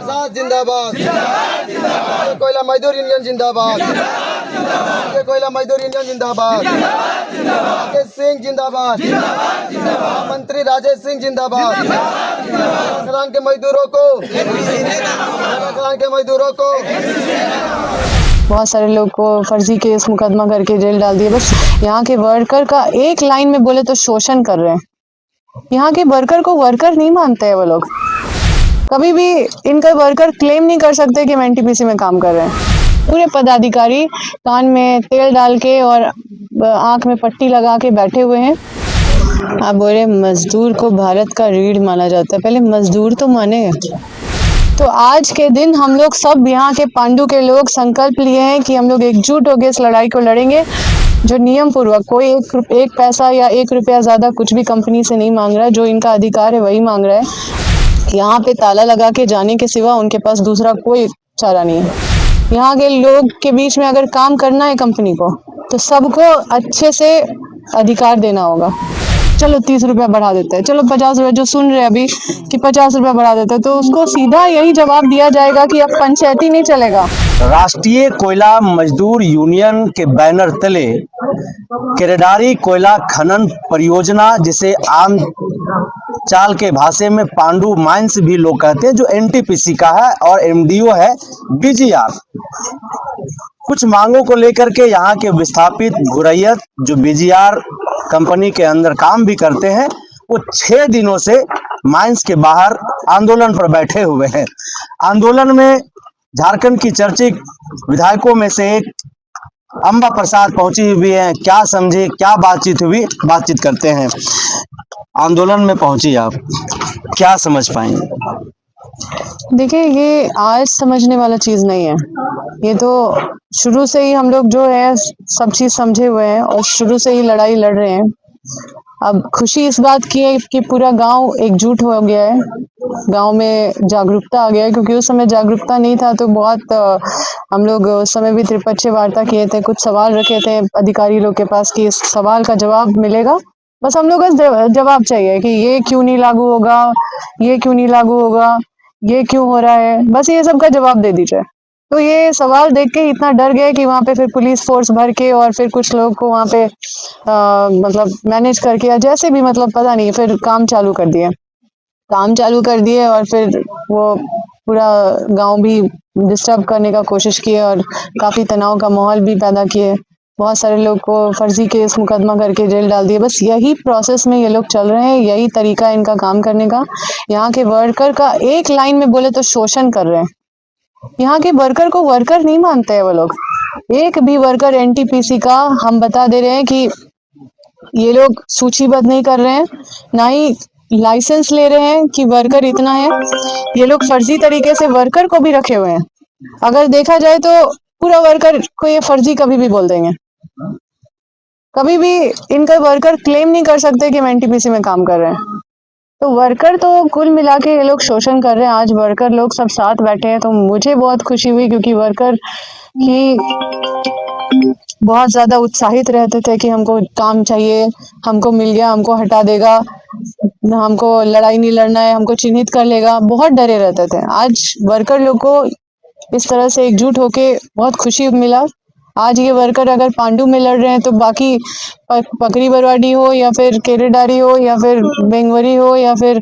आजाद जिंदाबाद, कोयला मजदूर यूनियन जिंदाबाद, कोयला मजदूर यूनियन जिंदाबाद, राजेश सिंह जिंदाबाद, मंत्री राजेश सिंह जिंदाबाद, खान के मजदूरों को, खान के मजदूरों को। बहुत सारे लोग को फर्जी केस मुकदमा करके जेल डाल दिए। बस यहाँ के वर्कर का एक लाइन में बोले तो शोषण कर रहे हैं। यहाँ के वर्कर को वर्कर नहीं मानते हैं वो लोग। कभी भी इनका वर्कर क्लेम नहीं कर सकते कि हम एनटीपीसी में काम कर रहे हैं। पूरे पदाधिकारी कान में तेल डाल के और आंख में पट्टी लगा के बैठे हुए हैं। आप बोल रहे मजदूर को भारत का रीढ़ माना जाता है, पहले मजदूर तो माने। तो आज के दिन हम लोग सब यहाँ के पांडु के लोग संकल्प लिए हैं कि हम लोग एकजुट होकर इस लड़ाई को लड़ेंगे, जो नियम पूर्वक कोई एक पैसा या 1 रुपया ज्यादा कुछ भी कंपनी से नहीं मांग रहा है, जो इनका अधिकार है वही मांग रहा है। यहाँ पे ताला लगा के जाने के सिवा उनके पास दूसरा कोई चारा नहीं है। यहाँ के लोग के बीच में अगर काम करना है कंपनी को, तो सबको अच्छे से अधिकार देना होगा। चलो 30 रुपया बढ़ा देते हैं, चलो 50 रुपया, जो सुन रहे अभी कि 50 रुपया बढ़ा देते हैं, तो उसको सीधा यही जवाब दिया जाएगा कि अब पंचायती नहीं चलेगा। राष्ट्रीय कोयला मजदूर यूनियन के बैनर तले केरेडारी कोयला खनन परियोजना, जिसे आम चाल के भाषा में पांडु माइंस भी लोग कहते हैं, जो एनटीपीसी का है और एमडीओ है बीजीआर, कुछ मांगों को लेकर के यहाँ के विस्थापित गुरैयत जो बीजीआर कंपनी के अंदर काम भी करते हैं, वो 6 दिनों से माइंस के बाहर आंदोलन पर बैठे हुए हैं। आंदोलन में झारखंड की चर्चित विधायकों में से एक अंबा प्रसाद पहुंची हुई है। क्या समझे, क्या बातचीत हुई, बातचीत करते हैं। आंदोलन में पहुंची, आप क्या समझ पाएंगे? देखिए, ये आज समझने वाला चीज नहीं है। ये तो शुरू से ही हम लोग जो है सब चीज समझे हुए हैं और शुरू से ही लड़ाई लड़ रहे हैं। अब खुशी इस बात की है कि पूरा गांव एकजुट हो गया है, गांव में जागरूकता आ गया है, क्योंकि उस समय जागरूकता नहीं था। तो बहुत हम लोग उस समय भी त्रिपक्षीय वार्ता किए थे, कुछ सवाल रखे थे अधिकारी लोग के पास कि इस सवाल का जवाब मिलेगा। बस हम लोग को जवाब चाहिए कि ये क्यों नहीं लागू होगा, ये क्यों नहीं लागू होगा, ये क्यों हो रहा है, बस ये सब का जवाब दे दीजिए। तो ये सवाल देख के इतना डर गए कि वहाँ पे फिर पुलिस फोर्स भर के और फिर कुछ लोग को वहाँ पे मतलब मैनेज करके या जैसे भी, मतलब पता नहीं, फिर काम चालू कर दिए और फिर वो पूरा गांव भी डिस्टर्ब करने का कोशिश किए और काफी तनाव का माहौल भी पैदा किए। बहुत सारे लोग को फर्जी केस मुकदमा करके जेल डाल दिए। बस यही प्रोसेस में ये लोग चल रहे हैं, यही तरीका है इनका काम करने का। यहाँ के वर्कर का एक लाइन में बोले तो शोषण कर रहे हैं। यहाँ के वर्कर को वर्कर नहीं मानते हैं वो लोग। एक भी वर्कर एनटीपीसी का हम बता दे रहे हैं कि ये लोग सूचीबद्ध नहीं कर रहे हैं, ना ही लाइसेंस ले रहे हैं कि वर्कर इतना है। ये लोग फर्जी तरीके से वर्कर को भी रखे हुए हैं। अगर देखा जाए तो पूरा वर्कर को ये फर्जी कभी भी बोल देंगे। कभी भी इनका वर्कर क्लेम नहीं कर सकते कि हम एनटीपीसी में काम कर रहे हैं। तो वर्कर तो कुल मिला के ये लोग शोषण कर रहे हैं। आज वर्कर लोग सब साथ बैठे हैं, तो मुझे बहुत खुशी हुई, क्योंकि वर्कर ही बहुत ज्यादा उत्साहित रहते थे कि हमको काम चाहिए, हमको मिल गया, हमको हटा देगा, हमको लड़ाई नहीं लड़ना है, हमको चिन्हित कर लेगा, बहुत डरे रहते थे। आज वर्कर लोग को इस तरह से एकजुट होके बहुत खुशी मिला। आज ये वर्कर अगर पांडु में लड़ रहे हैं, तो बाकी पकरी बरवाडी हो या फिर केरेडारी हो या फिर बेंगवरी हो या फिर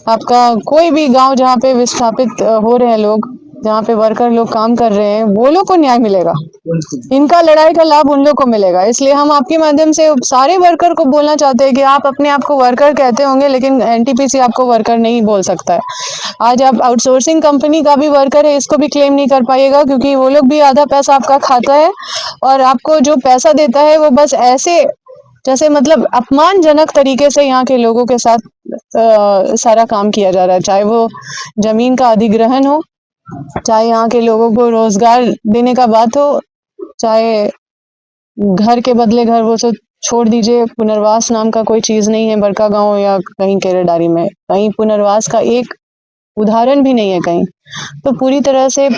आपका कोई भी गांव जहाँ पे विस्थापित हो रहे हैं लोग, जहाँ पे वर्कर लोग काम कर रहे हैं, वो लोग को न्याय मिलेगा। इनका लड़ाई का लाभ उन लोग को मिलेगा। इसलिए हम आपके माध्यम से सारे वर्कर को बोलना चाहते हैं कि आप अपने आप को वर्कर कहते होंगे, लेकिन एनटीपीसी आपको वर्कर नहीं बोल सकता है। आज आप आउटसोर्सिंग कंपनी का भी वर्कर है, इसको भी क्लेम नहीं कर पाइएगा, क्योंकि वो लोग भी आधा पैसा आपका खाता है और आपको जो पैसा देता है वो बस ऐसे जैसे मतलब अपमानजनक तरीके से यहाँ के लोगों के साथ सारा काम किया जा रहा है। चाहे वो जमीन का अधिग्रहण हो, चाहे यहाँ के लोगों को रोजगार देने का बात हो, चाहे घर के बदले घर, वो सब छोड़ दीजिए। पुनर्वास नाम का कोई चीज नहीं है बड़का गांव या कहीं केरेडारी में, कहीं पुनर्वास का एक उदाहरण भी नहीं है कहीं। तो पूरी तरह से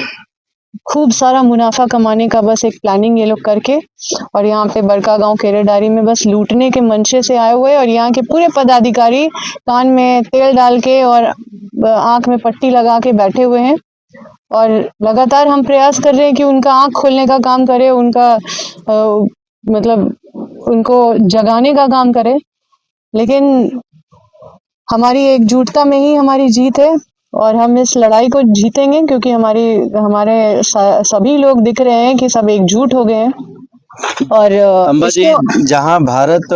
खूब सारा मुनाफा कमाने का बस एक प्लानिंग ये लोग करके, और यहाँ पे बड़का गांव केरेडारी में बस लूटने के मंशे से आए हुए, और यहाँ के पूरे पदाधिकारी कान में तेल डाल के और आंख में पट्टी लगा के बैठे हुए हैं। और लगातार हम प्रयास कर रहे हैं कि उनका आंख खोलने का काम करे, उनका मतलब उनको जगाने का काम करे। लेकिन हमारी एकजुटता में ही हमारी जीत है और हम इस लड़ाई को जीतेंगे, क्योंकि हमारे सभी लोग दिख रहे हैं कि सब एकजुट हो गए हैं। और अम्बा जी, इसको जहां भारत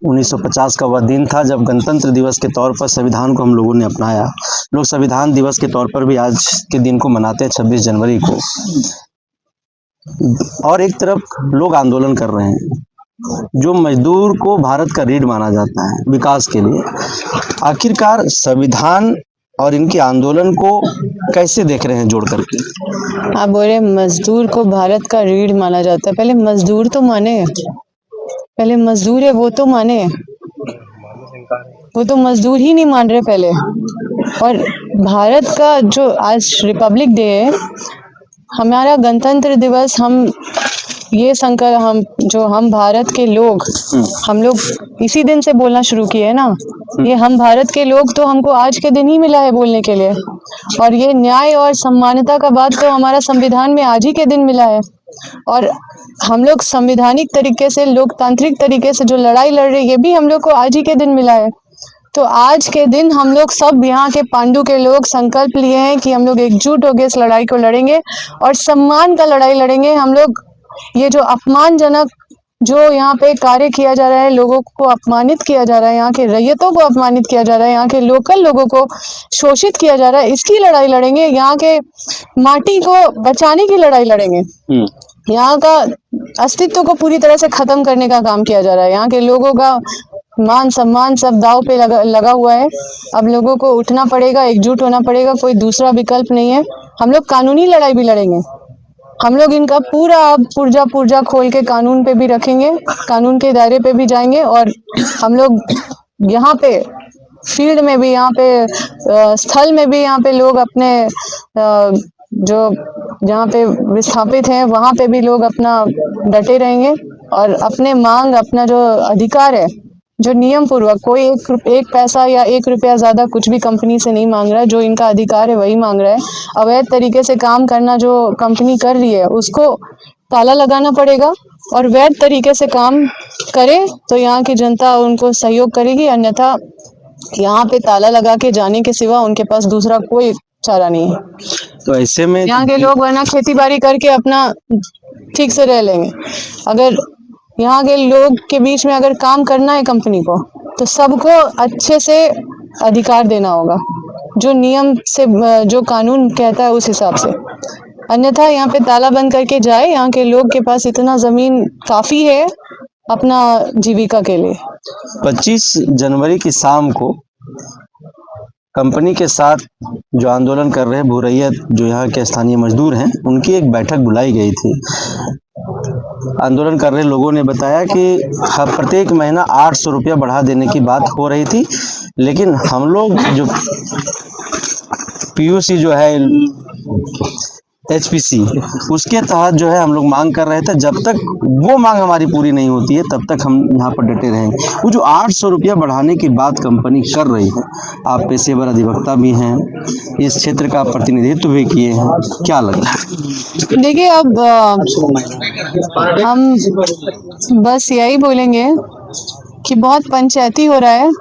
1950 का वह दिन था जब गणतंत्र दिवस के तौर पर संविधान को हम लोगों ने अपनाया, लोग संविधान दिवस के तौर पर भी आज के दिन को मनाते हैं 26 जनवरी को, और एक तरफ लोग आंदोलन कर रहे हैं जो मजदूर को भारत का रीढ़ माना जाता है विकास के लिए। आखिरकार संविधान और इनके आंदोलन को कैसे देख रहे हैं जोड़ करके? आप बोल रहे मजदूर को भारत का रीढ़ माना जाता है। पहले मजदूर तो माने, पहले मजदूर है वो तो माने, वो तो मजदूर ही नहीं मान रहे पहले। और भारत का जो आज रिपब्लिक डे है, हमारा गणतंत्र दिवस, हम ये संकल्प हम भारत के लोग, हम लोग इसी दिन से बोलना शुरू किए है ना, ये हम भारत के लोग, तो हमको आज के दिन ही मिला है बोलने के लिए। और ये न्याय और सम्मानता का बात तो हमारा संविधान में आज ही के दिन मिला है। और हम लोग संवैधानिक तरीके से, लोकतांत्रिक तरीके से जो लड़ाई लड़ रहे हैं, ये भी हम लोग को आज ही के दिन मिला है। तो आज के दिन हम लोग सब यहाँ के पांडु के लोग संकल्प लिए हैं कि हम लोग एकजुट होकर इस लड़ाई को लड़ेंगे और सम्मान का लड़ाई लड़ेंगे। हम लोग ये जो अपमानजनक जो यहाँ पे कार्य किया जा रहा है, लोगों को अपमानित किया जा रहा है, यहाँ के रैयतों को अपमानित किया जा रहा है, यहाँ के लोकल लोगों को शोषित किया जा रहा है, इसकी लड़ाई लड़ेंगे। यहाँ के माटी को बचाने की लड़ाई लड़ेंगे। यहाँ का अस्तित्व को पूरी तरह से खत्म करने का काम किया जा रहा है। यहाँ के लोगों का मान सम्मान सब दाव पे लगा हुआ है। अब लोगों को उठना पड़ेगा, एकजुट होना पड़ेगा, कोई दूसरा विकल्प नहीं है। हम लोग कानूनी लड़ाई भी लड़ेंगे। हम लोग इनका पूरा पुर्जा खोल के कानून पे भी रखेंगे, कानून के दायरे पे भी जाएंगे। और हम लोग यहाँ पे फील्ड में भी, यहाँ पे स्थल में भी, यहाँ पे लोग अपने जो जहाँ पे विस्थापित हैं वहाँ पे भी लोग अपना डटे रहेंगे और अपने मांग, अपना जो अधिकार है, जो नियम पूर्वक, कोई एक पैसा या 1 रुपया ज्यादा कुछ भी कंपनी से नहीं मांग रहा है, जो इनका अधिकार है वही मांग रहा है। अवैध तरीके से काम करना जो कंपनी कर रही है उसको ताला लगाना पड़ेगा, और वैध तरीके से काम करे तो यहाँ की जनता उनको सहयोग करेगी, अन्यथा यहाँ पे ताला लगा के जाने के सिवा उनके पास दूसरा कोई चारा नहीं है। तो ऐसे में यहाँ के लोग वरना खेती बाड़ी करके अपना ठीक से रह लेंगे। अगर यहाँ के लोग के बीच में अगर काम करना है कंपनी को, तो सबको अच्छे से अधिकार देना होगा, जो नियम से, जो कानून कहता है उस हिसाब से। अन्यथा यहाँ पे ताला बंद करके जाए। यहाँ के लोग के पास इतना जमीन काफी है अपना जीविका के लिए। 25 जनवरी की शाम को कंपनी के साथ जो आंदोलन कर रहे भूरैयत, जो यहाँ के स्थानीय मजदूर हैं, उनकी एक बैठक बुलाई गई थी। आंदोलन कर रहे लोगों ने बताया कि प्रत्येक महीना 800 रुपया बढ़ा देने की बात हो रही थी, लेकिन हम लोग जो पीयूसी जो है एचपीसी, उसके तहत जो है हम लोग मांग कर रहे थे। जब तक वो मांग हमारी पूरी नहीं होती है तब तक हम यहाँ पर डटे रहेंगे। वो जो 800 रुपया बढ़ाने की बात कंपनी कर रही है, आप पेशेवर अधिवक्ता भी हैं, इस क्षेत्र का प्रतिनिधित्व भी किए हैं, क्या लग रहा है? देखिए, अब हम बस यही बोलेंगे कि बहुत पंचायती हो रहा है।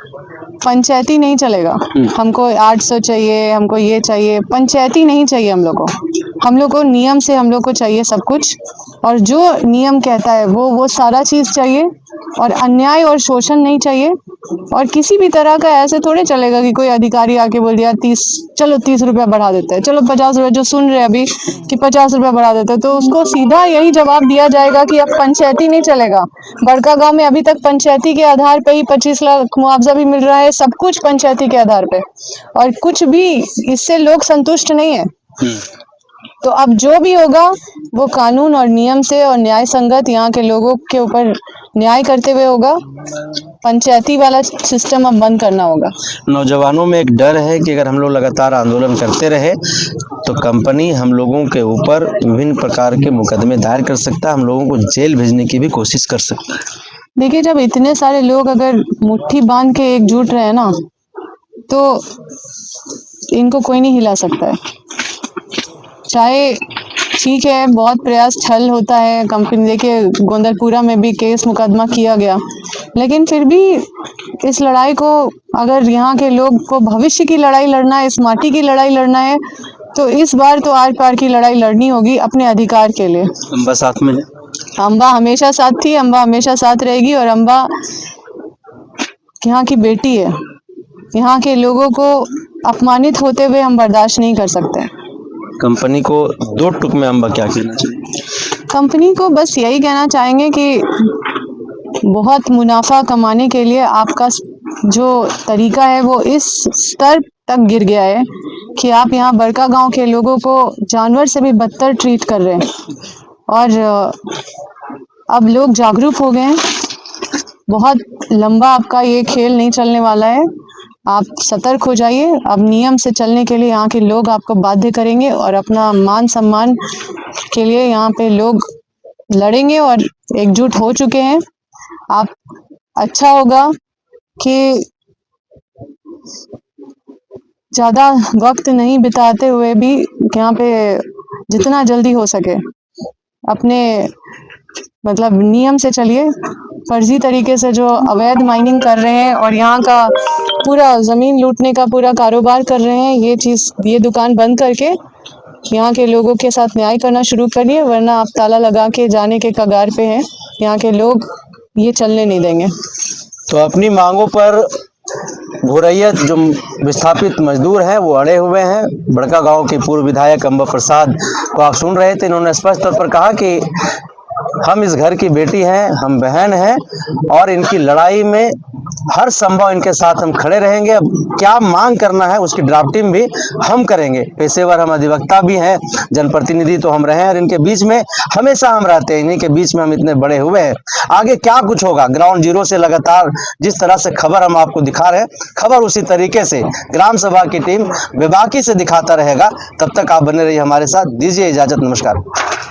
पंचायती नहीं चलेगा। हमको 800 चाहिए, हमको ये चाहिए, पंचायती नहीं चाहिए हम लोग को। हम लोग को नियम से, हम लोग को चाहिए सब कुछ, और जो नियम कहता है वो सारा चीज चाहिए, और अन्याय और शोषण नहीं चाहिए। और किसी भी तरह का ऐसे थोड़े चलेगा कि कोई अधिकारी आके बोल दिया 30 रुपया बढ़ा देता है, चलो 50 रुपया, जो सुन रहे अभी कि 50 रुपया बढ़ा देता है, तो उसको सीधा यही जवाब दिया जाएगा कि अब पंचायती नहीं चलेगा। बड़का गांव में अभी तक पंचायती के आधार पे ही 25 लाख मुआवजा भी मिल रहा है, सब कुछ पंचायती के आधार पे, और कुछ भी इससे लोग संतुष्ट नहीं है। तो अब जो भी होगा वो कानून और नियम से और न्याय संगत यहाँ के लोगों के ऊपर न्याय करते हुए होगा। पंचायती वाला सिस्टम अब बंद करना होगा। नौजवानों में एक डर है कि अगर हम लोग लगातार आंदोलन करते रहे तो कंपनी हम लोगों के ऊपर विभिन्न प्रकार के मुकदमे दायर कर सकता है, हम लोगों को जेल भेजने की भी कोशिश कर सकता है। देखिए, जब इतने सारे लोग अगर मुट्ठी बांध के एकजुट रहे ना, तो इनको कोई नहीं हिला सकता है। चाहे ठीक है बहुत प्रयास छल होता है कंपनी, देखिए गोंदलपुरा में भी केस मुकदमा किया गया, लेकिन फिर भी इस लड़ाई को अगर यहाँ के लोग को भविष्य की लड़ाई लड़ना है, इस माटी की लड़ाई लड़ना है, तो इस बार तो आर पार की लड़ाई लड़नी होगी अपने अधिकार के लिए। अम्बा साथ में है। अम्बा हमेशा साथ थी, अम्बा हमेशा साथ रहेगी, और अम्बा यहाँ की बेटी है। यहाँ के लोगों को अपमानित होते हुए हम बर्दाश्त नहीं कर सकते। कंपनी को 2 टुक में अम्बा क्या कहना चाहिए? कंपनी को बस यही कहना चाहेंगे कि बहुत मुनाफा कमाने के लिए आपका जो तरीका है वो इस स्तर तक गिर गया है कि आप यहाँ बड़का गांव के लोगों को जानवर से भी बदतर ट्रीट कर रहे हैं। और अब लोग जागरूक हो गए हैं, बहुत लंबा आपका ये खेल नहीं चलने वाला है, आप सतर्क हो जाइए। अब नियम से चलने के लिए यहाँ के लोग आपको बाध्य करेंगे और अपना मान सम्मान के लिए यहाँ पे लोग लड़ेंगे और एकजुट हो चुके हैं। आप अच्छा होगा कि ज़्यादा वक्त नहीं बिताते हुए भी यहाँ पे जितना जल्दी हो सके अपने मतलब नियम से चलिए। फर्जी तरीके से जो अवैध माइनिंग कर रहे हैं और यहाँ का पूरा ज़मीन लूटने का पूरा कारोबार कर रहे हैं, ये दुकान बंद करके यहाँ के लोगों के साथ न्याय करना शुरू करिए, वरना आप ताला लगा के जाने के कगार पे हैं। यहाँ के लोग ये चलने नहीं देंगे। तो अपनी मांगों पर भोरैयत जो विस्थापित मजदूर हैं वो अड़े हुए हैं। बड़का गांव के पूर्व विधायक अम्बा प्रसाद को आप सुन रहे थे, इन्होंने स्पष्ट तौर पर कहा कि हम इस घर की बेटी हैं, हम बहन हैं और इनकी लड़ाई में हर संभव इनके साथ हम खड़े रहेंगे। अब क्या मांग करना है उसकी ड्राफ्टिंग भी हम करेंगे। पेशेवर हम अधिवक्ता भी हैं, जनप्रतिनिधि तो हम रहे हैं और इनके बीच में हमेशा हम रहते हैं, इन्हीं के बीच में हम इतने बड़े हुए हैं। आगे क्या कुछ होगा, ग्राउंड जीरो से लगातार जिस तरह से खबर हम आपको दिखा रहे हैं, खबर उसी तरीके से ग्राम सभा की टीम बेबाकी से दिखाता रहेगा। तब तक आप बने रहिए हमारे साथ। दीजिए इजाजत, नमस्कार।